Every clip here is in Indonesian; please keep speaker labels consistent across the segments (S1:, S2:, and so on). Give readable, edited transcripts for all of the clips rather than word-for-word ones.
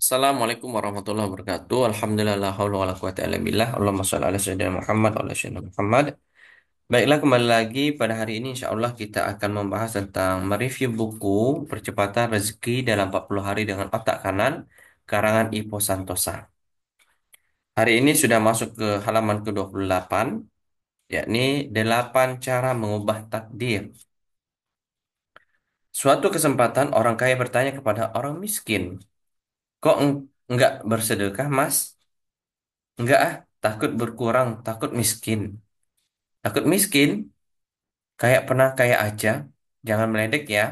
S1: Assalamualaikum warahmatullahi wabarakatuh. Alhamdulillah la haula wala quwata illa billah. Allahumma shalli ala sayyidina Muhammad wa ala sayyidina Muhammad. Baiklah, kembali lagi pada hari ini insya Allah kita akan membahas tentang mereview buku Percepatan Rezeki dalam 40 Hari dengan Otak Kanan karangan Ipo Santosa. Hari ini sudah masuk ke halaman ke-28, yakni 8 cara mengubah takdir. Suatu kesempatan orang kaya bertanya kepada orang miskin, "Kok enggak bersedekah, Mas?" "Enggak ah, takut berkurang, takut miskin." "Takut miskin? Kayak pernah kaya aja. Jangan meledek ya.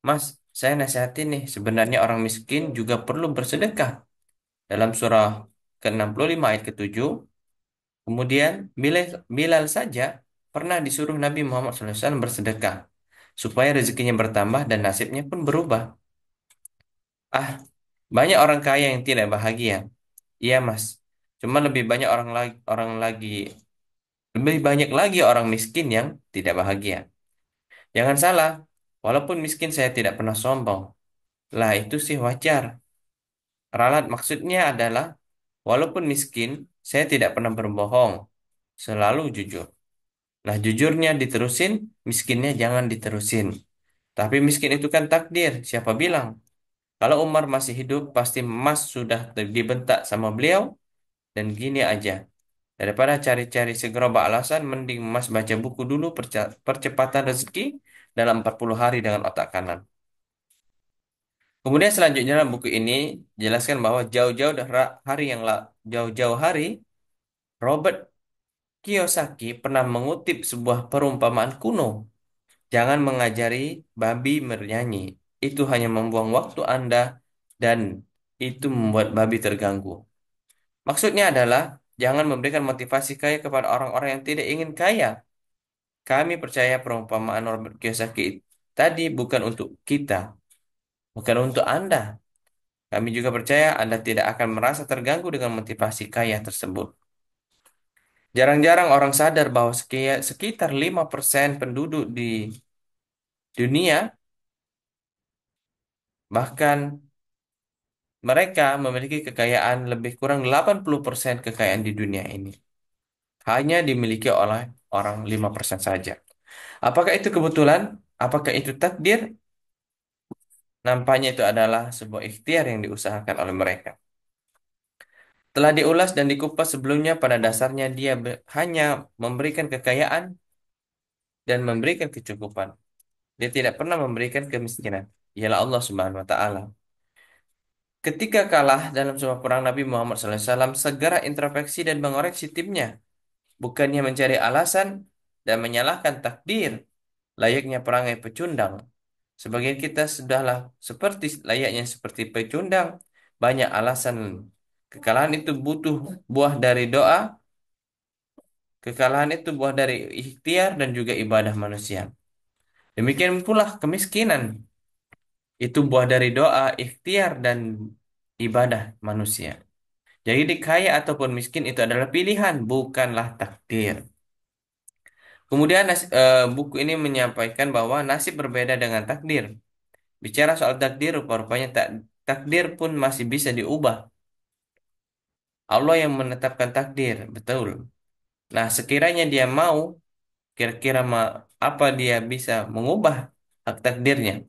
S1: Mas, saya nasihatin nih, sebenarnya orang miskin juga perlu bersedekah. Dalam surah ke-65 ayat ke-7, kemudian Bilal saja pernah disuruh Nabi Muhammad SAW bersedekah, supaya rezekinya bertambah dan nasibnya pun berubah. Ah, banyak orang kaya yang tidak bahagia. Iya, Mas. Cuma lebih banyak lagi orang miskin yang tidak bahagia. Jangan salah, walaupun miskin saya tidak pernah sombong. Lah itu sih wajar. Ralat maksudnya adalah, walaupun miskin, saya tidak pernah berbohong. Selalu jujur. Nah, jujurnya diterusin, miskinnya jangan diterusin. Tapi miskin itu kan takdir, siapa bilang? Kalau Umar masih hidup, pasti Mas sudah dibentak sama beliau, dan gini aja. Daripada cari-cari segerobak alasan, mending Mas baca buku dulu Percepatan Rezeki dalam 40 Hari dengan Otak Kanan. Kemudian selanjutnya dalam buku ini jelaskan bahwa jauh-jauh hari Robert Kiyosaki pernah mengutip sebuah perumpamaan kuno. Jangan mengajari babi bernyanyi. Itu hanya membuang waktu Anda dan itu membuat babi terganggu. Maksudnya adalah jangan memberikan motivasi kaya kepada orang-orang yang tidak ingin kaya. Kami percaya perumpamaan Robert Kiyosaki tadi bukan untuk kita, bukan untuk Anda. Kami juga percaya Anda tidak akan merasa terganggu dengan motivasi kaya tersebut. Jarang-jarang orang sadar bahwa sekitar 5% penduduk di dunia, bahkan mereka memiliki kekayaan lebih kurang 80% kekayaan di dunia ini. Hanya dimiliki oleh orang 5% saja. Apakah itu kebetulan? Apakah itu takdir? Nampaknya itu adalah sebuah ikhtiar yang diusahakan oleh mereka. Telah diulas dan dikupas sebelumnya, pada dasarnya dia hanya memberikan kekayaan dan memberikan kecukupan. Dia tidak pernah memberikan kemiskinan. Ialah Allah Subhanahu wa taala. Ketika kalah dalam sebuah perang, Nabi Muhammad SAW segera introspeksi dan mengoreksi timnya, bukannya mencari alasan dan menyalahkan takdir layaknya perangai pecundang. Sebagian kita sudahlah layaknya seperti pecundang, banyak alasan. Kekalahan itu butuh buah dari doa, kekalahan itu buah dari ikhtiar dan juga ibadah manusia. Demikian pula kemiskinan. Itu buah dari doa, ikhtiar, dan ibadah manusia. Jadi kaya ataupun miskin itu adalah pilihan, bukanlah takdir. Kemudian buku ini menyampaikan bahwa nasib berbeda dengan takdir. Bicara soal takdir, rupa-rupanya takdir pun masih bisa diubah. Allah yang menetapkan takdir, betul. Nah, sekiranya dia mau, kira-kira apa dia bisa mengubah hak takdirnya?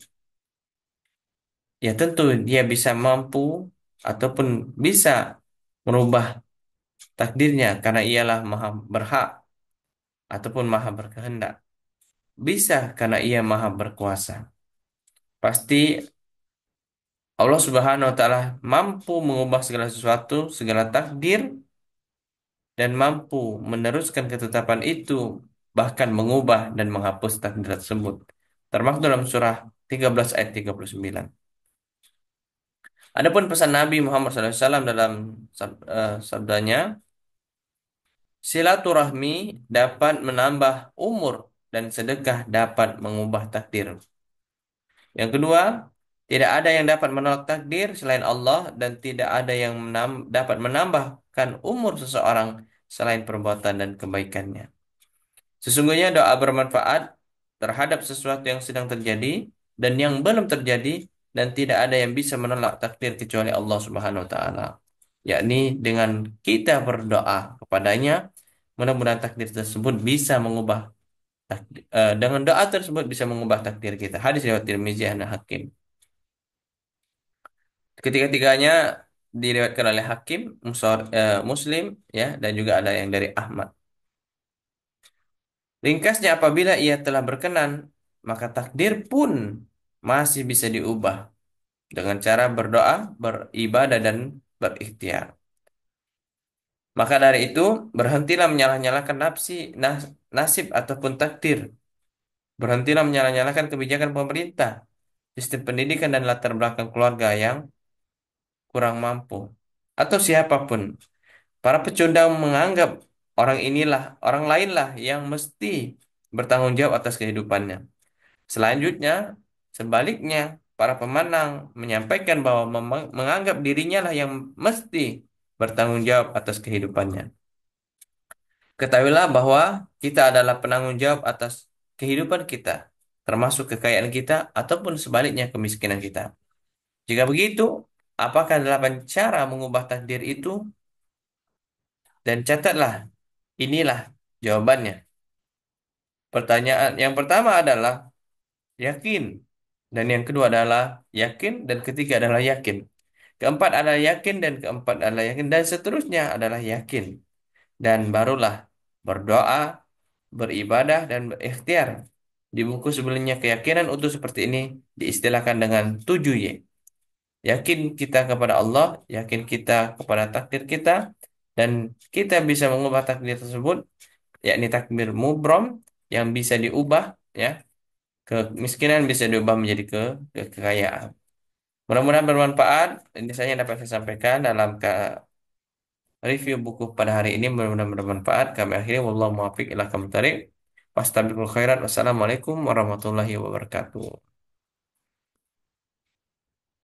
S1: Ya tentu dia bisa mampu ataupun bisa merubah takdirnya karena ialah maha berhak ataupun maha berkehendak. Bisa karena ia maha berkuasa. Pasti Allah Subhanahu wa taala mampu mengubah segala sesuatu, segala takdir, dan mampu meneruskan ketetapan itu, bahkan mengubah dan menghapus takdir tersebut. Termasuk dalam surah 13 ayat 39. Adapun pesan Nabi Muhammad SAW dalam sabdanya, silaturahmi dapat menambah umur dan sedekah dapat mengubah takdir. Yang kedua, tidak ada yang dapat menolak takdir selain Allah dan tidak ada yang dapat menambahkan umur seseorang selain perbuatan dan kebaikannya. Sesungguhnya doa bermanfaat terhadap sesuatu yang sedang terjadi dan yang belum terjadi dan tidak ada yang bisa menolak takdir kecuali Allah Subhanahu wa taala. Yakni dengan kita berdoa kepadanya, mudah-mudahan takdir tersebut bisa mengubah dengan doa tersebut bisa mengubah takdir kita. Hadis riwayat Tirmizi dan Hakim. Ketiga-tiganya diriwayatkan oleh Hakim, Muslim, ya, dan juga ada yang dari Ahmad. Ringkasnya, apabila ia telah berkenan, maka takdir pun masih bisa diubah dengan cara berdoa, beribadah, dan berikhtiar. Maka dari itu, berhentilah menyalah-nyalahkan nasib ataupun takdir. Berhentilah menyalah-nyalahkan kebijakan pemerintah, sistem pendidikan, dan latar belakang keluarga yang kurang mampu. Atau siapapun. Para pecundang menganggap orang lainlah yang mesti bertanggung jawab atas kehidupannya. Selanjutnya, sebaliknya, para pemenang menyampaikan bahwa menganggap dirinya lah yang mesti bertanggung jawab atas kehidupannya. Ketahuilah bahwa kita adalah penanggung jawab atas kehidupan kita, termasuk kekayaan kita ataupun sebaliknya kemiskinan kita. Jika begitu, apakah 8 cara mengubah takdir itu? Dan catatlah, inilah jawabannya. Pertanyaan yang pertama adalah yakin. Dan yang kedua adalah yakin. Dan ketiga adalah yakin. Keempat adalah yakin. Dan keempat adalah yakin. Dan seterusnya adalah yakin. Dan barulah berdoa, beribadah, dan berikhtiar. Di buku sebelumnya keyakinan utuh seperti ini diistilahkan dengan 7Y. Yakin kita kepada Allah, yakin kita kepada takdir kita, dan kita bisa mengubah takdir tersebut, yakni takdir mubrom yang bisa diubah, ya, kemiskinan bisa diubah menjadi kekayaan. Mudah-mudahan bermanfaat. Ini saya yang dapat saya sampaikan dalam review buku pada hari ini. Mudah-mudahan bermanfaat. Kami akhiri, wallahu muwaffiq ila aqwamit thoriq. Wastabiqul khairat. Wassalamualaikum warahmatullahi wabarakatuh.